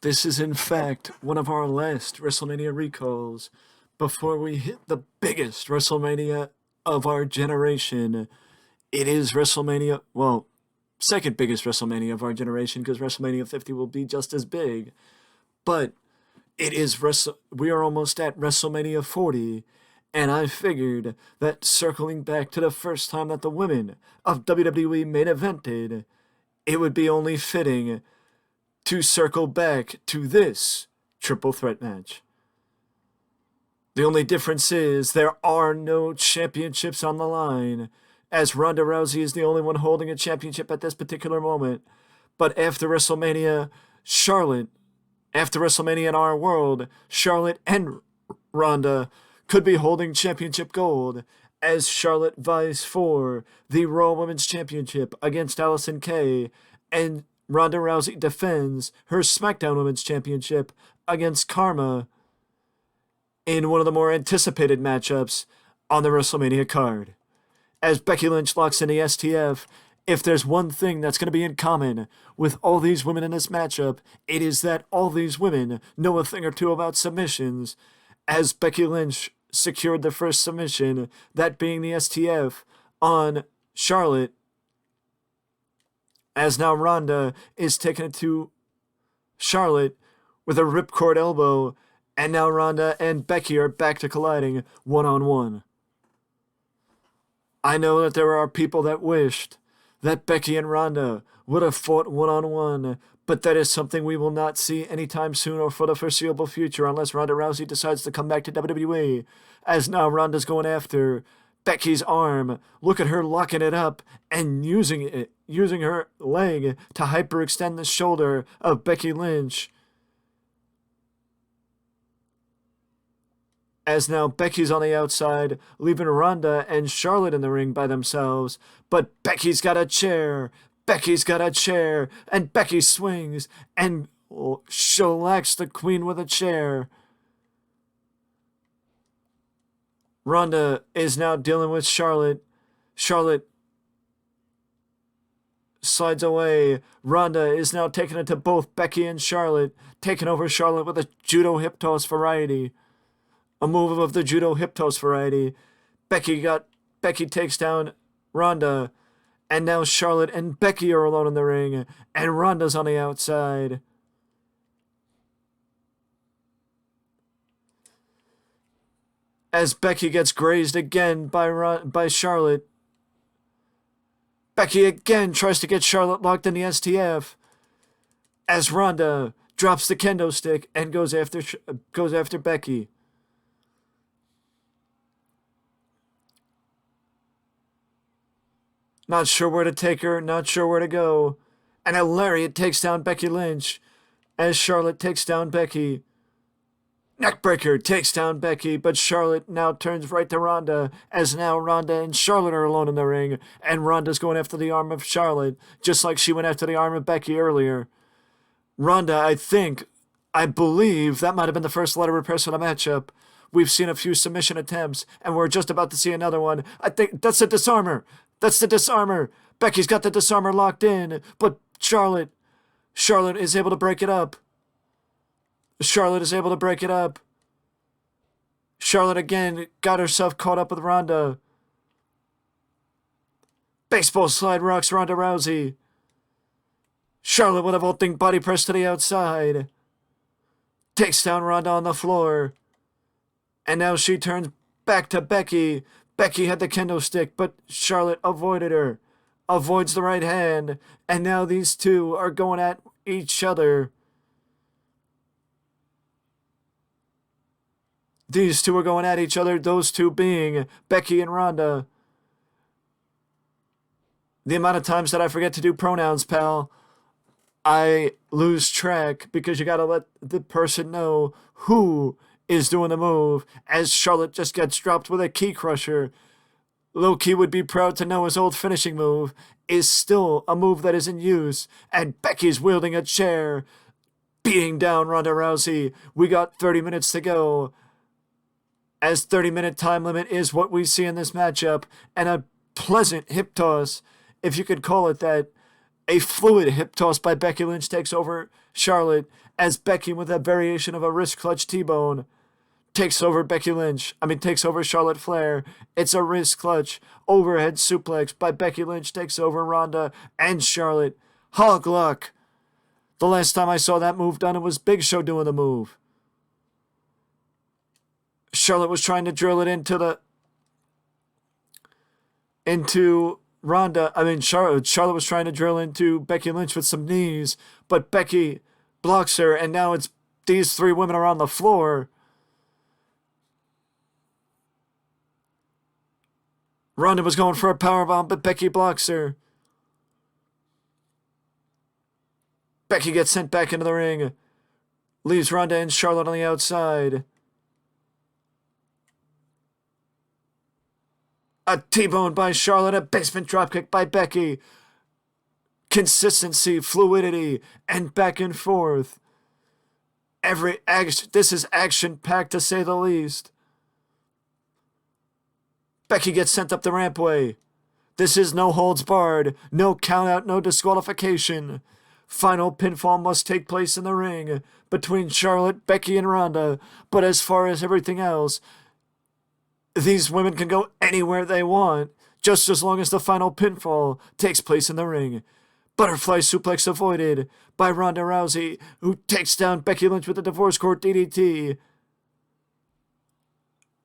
This is, in fact, one of our last WrestleMania recalls before we hit the biggest WrestleMania of our generation. It is WrestleMania, well, second biggest WrestleMania of our generation because WrestleMania 50 will be just as big. But we are almost at WrestleMania 40, and I figured that circling back to the first time that the women of WWE main evented, it would be only fitting to circle back to this triple threat match. The only difference is there are no championships on the line, as Ronda Rousey is the only one holding a championship at this particular moment. But after WrestleMania in our world, Charlotte and Ronda could be holding championship gold, as Charlotte vies for the Raw Women's Championship against Allison Kay, and Ronda Rousey defends her SmackDown Women's Championship against Karma in one of the more anticipated matchups on the WrestleMania card. As Becky Lynch locks in the STF, if there's one thing that's going to be in common with all these women in this matchup, it is that all these women know a thing or two about submissions, as Becky Lynch secured the first submission, that being the STF, on Charlotte, as now Ronda is taking it to Charlotte with a ripcord elbow, and now Ronda and Becky are back to colliding one-on-one. I know that there are people that wished that Becky and Ronda would have fought one-on-one, but that is something we will not see anytime soon or for the foreseeable future unless Ronda Rousey decides to come back to WWE, as now Ronda's going after Becky's arm. Look at her locking it up and using her leg to hyperextend the shoulder of Becky Lynch. As now Becky's on the outside, leaving Ronda and Charlotte in the ring by themselves. But Becky's got a chair, and Becky swings and shellacks the Queen with a chair. Ronda is now dealing with Charlotte. Charlotte slides away. Ronda is now taking it to both Becky and Charlotte, taking over Charlotte with a judo hip toss variety. A move of the judo hip toss variety. Becky takes down Ronda, and now Charlotte and Becky are alone in the ring, and Ronda's on the outside. As Becky gets grazed again by Charlotte. Becky again tries to get Charlotte locked in the STF, as Ronda drops the kendo stick and goes after Becky. Not sure where to take her, not sure where to go. And a lariat takes down Becky Lynch as Charlotte takes down Becky. Neckbreaker takes down Becky, but Charlotte now turns right to Ronda, as now Ronda and Charlotte are alone in the ring, and Ronda's going after the arm of Charlotte, just like she went after the arm of Becky earlier. Ronda, I believe that might have been the first letter of press for the matchup. We've seen a few submission attempts, and we're just about to see another one. I think that's the disarmer. That's the disarmer. Becky's got the disarmer locked in, but Charlotte is able to break it up. Charlotte again got herself caught up with Ronda. Baseball slide rocks Ronda Rousey. Charlotte with a vaulting body press to the outside. Takes down Ronda on the floor. And now she turns back to Becky. Becky had the kendo stick, but Charlotte avoided her. Avoids the right hand. And now these two are going at each other. These two are going at each other, those two being Becky and Ronda. The amount of times that I forget to do pronouns, pal, I lose track because you gotta let the person know who is doing the move, as Charlotte just gets dropped with a key crusher. Low-key would be proud to know his old finishing move is still a move that is in use, and Becky's wielding a chair, beating down Ronda Rousey. We got 30 minutes to go, as 30-minute time limit is what we see in this matchup, and a pleasant hip toss, if you could call it that. A fluid hip toss by Becky Lynch takes over Charlotte, as Becky, with a variation of a wrist clutch T-bone, takes over takes over Charlotte Flair. It's a wrist clutch, overhead suplex by Becky Lynch, takes over Ronda and Charlotte. Hog luck. The last time I saw that move done, it was Big Show doing the move. Charlotte was trying to drill it into Ronda. Charlotte was trying to drill into Becky Lynch with some knees, but Becky blocks her, and now it's these three women are on the floor. Ronda was going for a powerbomb, but Becky blocks her. Becky gets sent back into the ring. Leaves Ronda and Charlotte on the outside. A T-bone by Charlotte, a basement dropkick by Becky. Consistency, fluidity, and back and forth. This is action-packed to say the least. Becky gets sent up the rampway. This is no holds barred, no countout, no disqualification. Final pinfall must take place in the ring between Charlotte, Becky, and Ronda. But as far as everything else, these women can go anywhere they want, just as long as the final pinfall takes place in the ring. Butterfly suplex avoided by Ronda Rousey, who takes down Becky Lynch with a divorce court DDT.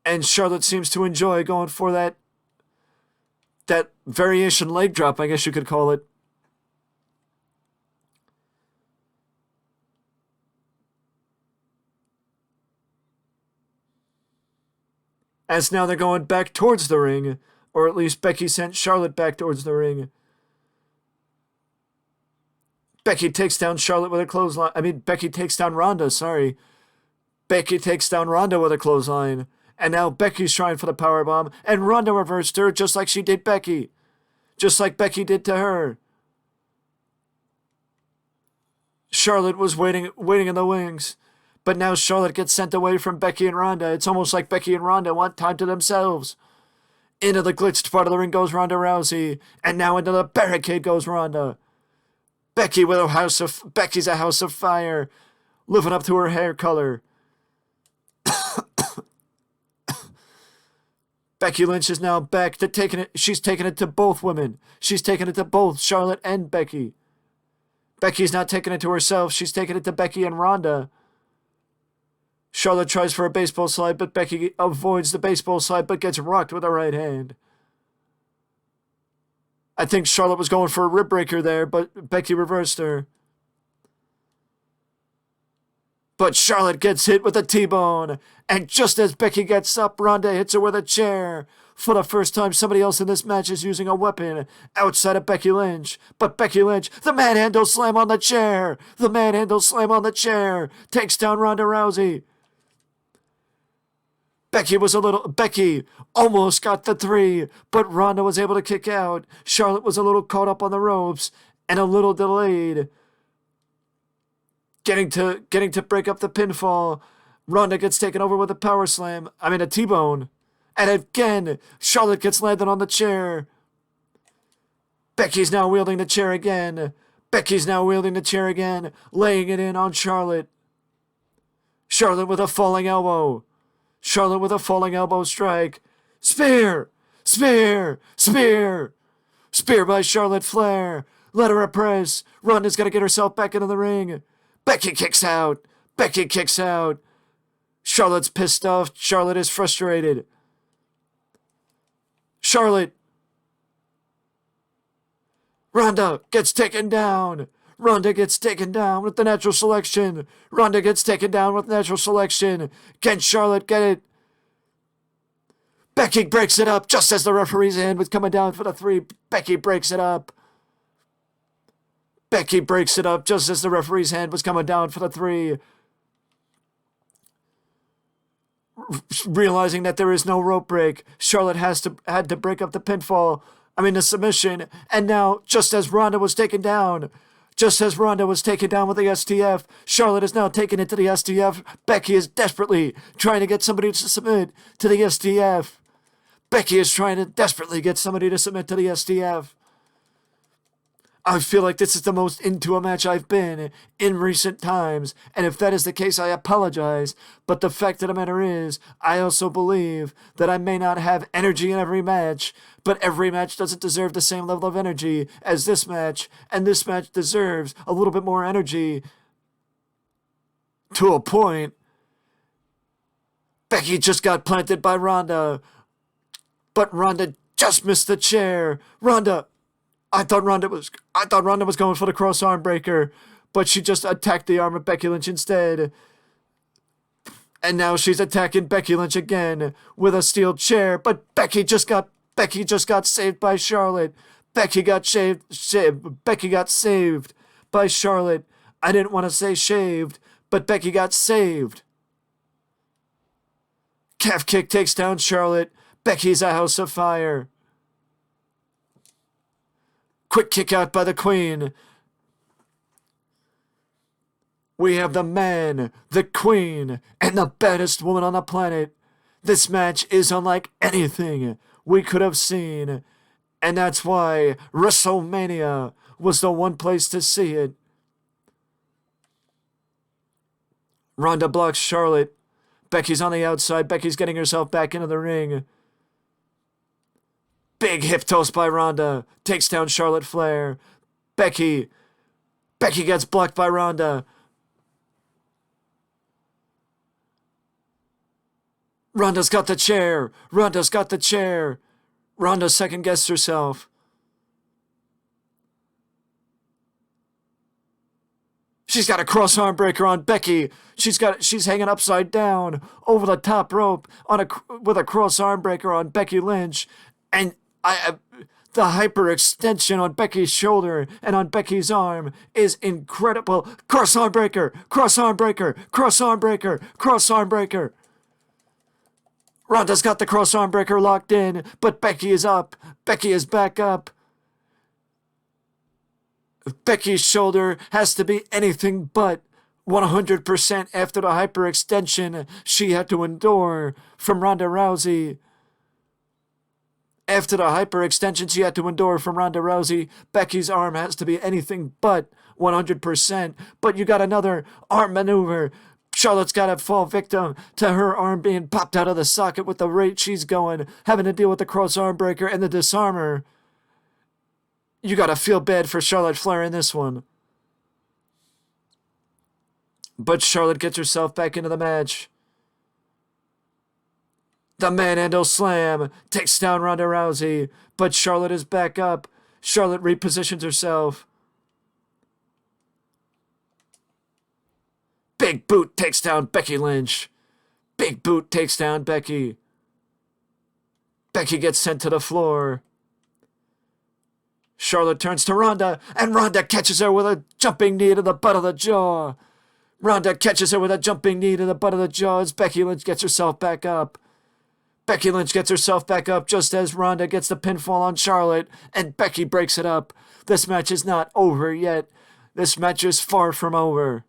And Charlotte seems to enjoy going for that variation leg drop, I guess you could call it. As now they're going back towards the ring, or at least Becky sent Charlotte back towards the ring. Becky takes down Charlotte with a clothesline. Becky takes down Ronda, sorry. Becky takes down Ronda with a clothesline. And now Becky's trying for the powerbomb, and Ronda reversed her just like she did Becky. Just like Becky did to her. Charlotte was waiting in the wings. But now Charlotte gets sent away from Becky and Ronda. It's almost like Becky and Ronda want time to themselves. Into the glitched part of the ring goes Ronda Rousey. And now into the barricade goes Ronda. Becky's a house of fire. Living up to her hair color. Becky Lynch is now back to taking it. She's taking it to both women. She's taking it to both Charlotte and Becky. Becky's not taking it to herself. She's taking it to Becky and Ronda. Charlotte tries for a baseball slide, but Becky avoids the baseball slide, but gets rocked with a right hand. I think Charlotte was going for a rib breaker there, but Becky reversed her. But Charlotte gets hit with a T-bone. And just as Becky gets up, Ronda hits her with a chair. For the first time, somebody else in this match is using a weapon outside of Becky Lynch. But Becky Lynch, the manhandle slam on the chair. The manhandle slam on the chair. Takes down Ronda Rousey. Becky almost got the 3, but Ronda was able to kick out. Charlotte was a little caught up on the ropes and a little delayed. Getting to break up the pinfall. Ronda gets taken over with a T-bone. And again, Charlotte gets landed on the chair. Becky's now wielding the chair again. Laying it in on Charlotte. Charlotte with a falling elbow. Charlotte with a falling elbow strike. Spear by Charlotte Flair. Let her press. Ronda's got to get herself back into the ring. Becky kicks out. Charlotte's pissed off. Charlotte is frustrated. Ronda gets taken down. With the natural selection. Can Charlotte get it? Becky breaks it up just as the referee's hand was coming down for the 3. Becky breaks it up just as the referee's hand was coming down for the 3. Realizing that there is no rope break, Charlotte had to break up the submission. And now, just as Ronda was taken down with the STF, Charlotte is now taking it to the STF. Becky is desperately trying to get somebody to submit to the STF. I feel like this is the most into a match I've been in recent times, and if that is the case, I apologize. But the fact of the matter is, I also believe that I may not have energy in every match, but every match doesn't deserve the same level of energy as this match, and this match deserves a little bit more energy to a point. Becky just got planted by Ronda, but Ronda just missed the chair. I thought Ronda was going for the cross arm breaker, but she just attacked the arm of Becky Lynch instead. And now she's attacking Becky Lynch again with a steel chair, but Becky just got saved by Charlotte. Becky got saved by Charlotte. I didn't want to say shaved, but Becky got saved. Calf kick takes down Charlotte. Becky's a house of fire. Quick kick out by the Queen. We have the man, the Queen, and the baddest woman on the planet. This match is unlike anything we could have seen, and that's why Wrestlemania was the one place to see it. Ronda blocks Charlotte. Becky's on the outside. Becky's getting herself back into the ring. Big hip toss by Ronda. Takes down Charlotte Flair. Becky gets blocked by Ronda. Ronda's got the chair. Ronda second guessed herself. She's got a cross arm breaker on Becky. She's hanging upside down over the top rope with a cross arm breaker on Becky Lynch, and the hyperextension on Becky's shoulder and on Becky's arm is incredible. Cross arm breaker. Ronda's got the cross arm breaker locked in, but Becky is up. Becky is back up. Becky's shoulder has to be anything but 100% after the hyperextension she had to endure from Ronda Rousey. After the hyperextension she had to endure from Ronda Rousey, Becky's arm has to be anything but 100%. But you got another arm maneuver. Charlotte's got to fall victim to her arm being popped out of the socket with the rate she's going, having to deal with the cross arm breaker and the disarmer. You got to feel bad for Charlotte Flair in this one. But Charlotte gets herself back into the match. The manhandle slam takes down Ronda Rousey, but Charlotte is back up. Charlotte repositions herself. Big boot takes down Becky Lynch. Big boot takes down Becky. Becky gets sent to the floor. Charlotte turns to Ronda, and Ronda catches her with a jumping knee to the butt of the jaw. As Becky Lynch gets herself back up. Becky Lynch gets herself back up just as Ronda gets the pinfall on Charlotte, and Becky breaks it up. This match is not over yet. This match is far from over.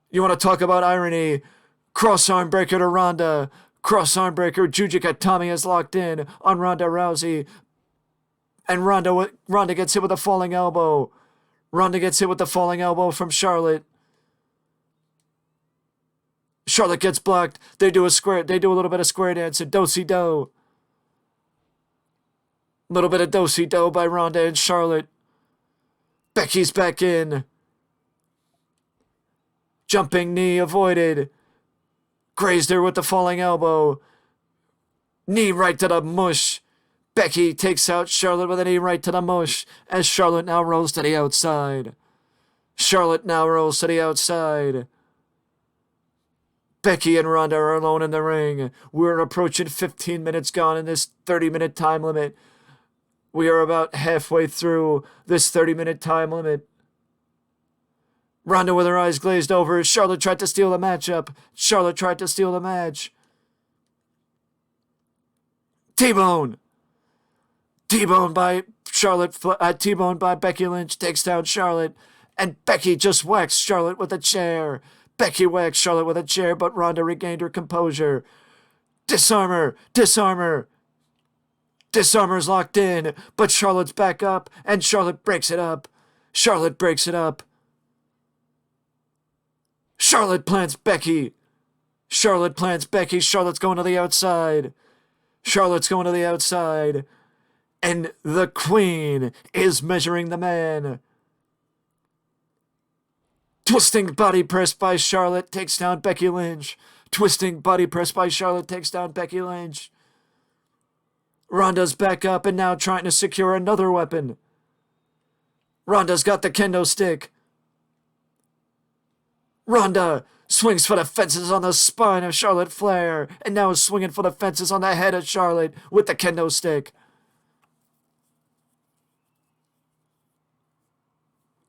You want to talk about irony? Cross arm breaker to Ronda. Cross arm breaker. Jujika Tommy is locked in on Ronda Rousey. And Ronda gets hit with a falling elbow. Ronda gets hit with the falling elbow from Charlotte. Charlotte gets blocked. They do a little bit of square dance, a do-si-do. Little bit of do-si-do by Ronda and Charlotte. Becky's back in. Jumping knee avoided. Grazed her with the falling elbow. Knee right to the mush. Becky takes out Charlotte with a knee right to the mush as Charlotte now rolls to the outside. Becky and Ronda are alone in the ring. We're approaching 15 minutes gone in this 30-minute time limit. We are about halfway through this 30-minute time limit. Ronda with her eyes glazed over. Charlotte tried to steal the matchup. T-bone. T-bone by Charlotte. T-bone by Becky Lynch takes down Charlotte. And Becky just whacks Charlotte with a chair. Becky whacked Charlotte with a chair, but Ronda regained her composure. Disarmer. Disarmer's locked in, but Charlotte's back up, and Charlotte breaks it up. Charlotte breaks it up. Charlotte plants Becky. Charlotte plants Becky. Charlotte's going to the outside. Charlotte's going to the outside. And the Queen is measuring the man. Twisting body press by Charlotte takes down Becky Lynch. Twisting body press by Charlotte takes down Becky Lynch. Ronda's back up and now trying to secure another weapon. Ronda's got the kendo stick. Ronda swings for the fences on the spine of Charlotte Flair and now is swinging for the fences on the head of Charlotte with the kendo stick.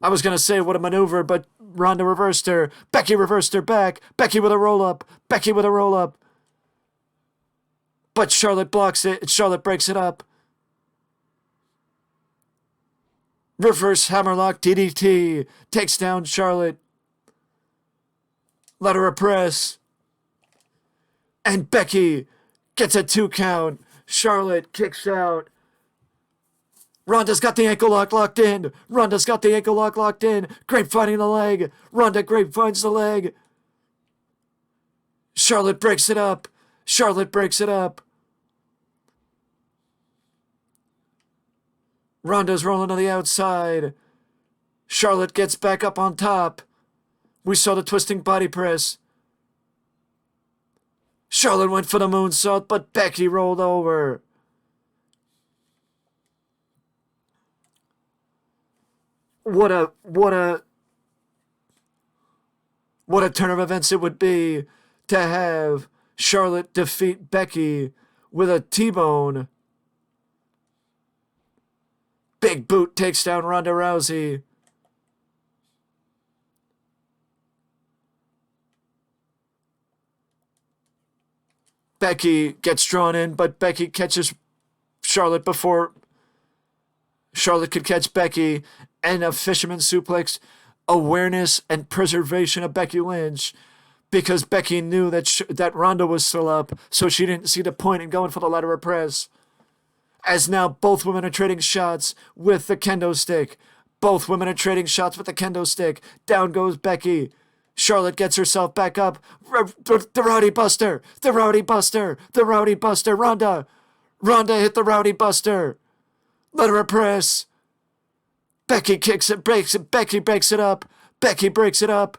I was going to say what a maneuver, but Ronda reversed her. Becky reversed her back. Becky with a roll-up. Becky with a roll-up. But Charlotte blocks it. Charlotte breaks it up. Reverse hammerlock DDT. Takes down Charlotte. Let her press. And Becky gets a 2 count. Charlotte kicks out. Ronda's got the ankle lock locked in. Ronda's got the ankle lock locked in. Grapevine the leg. Ronda grapevines the leg. Charlotte breaks it up. Charlotte breaks it up. Ronda's rolling to the outside. Charlotte gets back up on top. We saw the twisting body press. Charlotte went for the moonsault, but Becky rolled over. What a turn of events it would be to have Charlotte defeat Becky with a T-bone. Big boot takes down Ronda Rousey. Becky gets drawn in, but Becky catches Charlotte before Charlotte could catch Becky, and a fisherman suplex. Awareness and preservation of Becky Lynch, because Becky knew that Ronda was still up, so she didn't see the point in going for the lateral press. As now both women are trading shots with the kendo stick. Both women are trading shots with the kendo stick. Down goes Becky. Charlotte gets herself back up. The Rowdy Buster. The Rowdy Buster. The Rowdy Buster. Ronda hit the Rowdy Buster. Let her press. Becky kicks it, breaks it. Becky breaks it up. Becky breaks it up.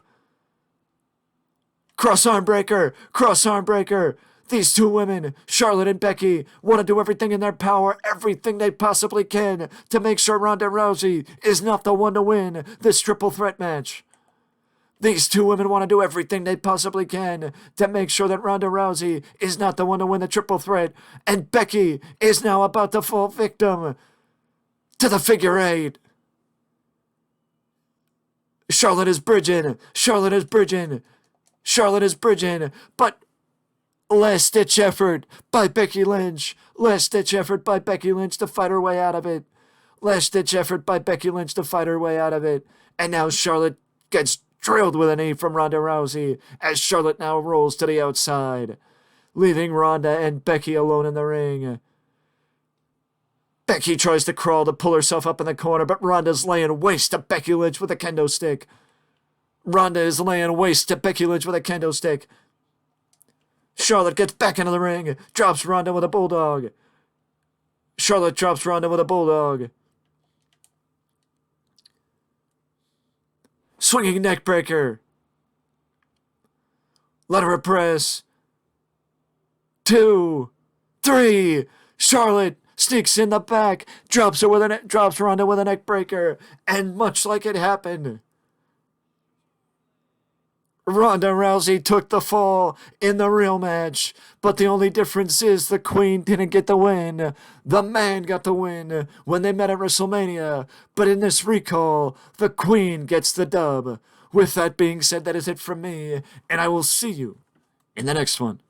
Cross arm breaker. Cross arm breaker. These two women, Charlotte and Becky, want to do everything in their power, everything they possibly can, to make sure Ronda Rousey is not the one to win this triple threat match. These two women want to do everything they possibly can to make sure that Ronda Rousey is not the one to win the triple threat, and Becky is now about to fall victim to the figure eight. Charlotte is bridging. Charlotte is bridging. Charlotte is bridging, but last-ditch effort by Becky Lynch. Last-ditch effort by Becky Lynch to fight her way out of it. Last-ditch effort by Becky Lynch to fight her way out of it. And now Charlotte gets drilled with a knee from Ronda Rousey as Charlotte now rolls to the outside, leaving Ronda and Becky alone in the ring. Becky tries to crawl to pull herself up in the corner, but Ronda's laying waste to Becky Lynch with a kendo stick. Ronda is laying waste to Becky Lynch with a kendo stick. Charlotte gets back into the ring, drops Ronda with a bulldog. Charlotte drops Ronda with a bulldog. Swinging neck breaker. Let her press. 2, 3. Charlotte sneaks in the back, drops Ronda with a neck breaker, and much like it happened, Ronda Rousey took the fall in the real match, but the only difference is the Queen didn't get the win. The man got the win when they met at WrestleMania, but in this recall, the Queen gets the dub. With that being said, that is it from me, and I will see you in the next one.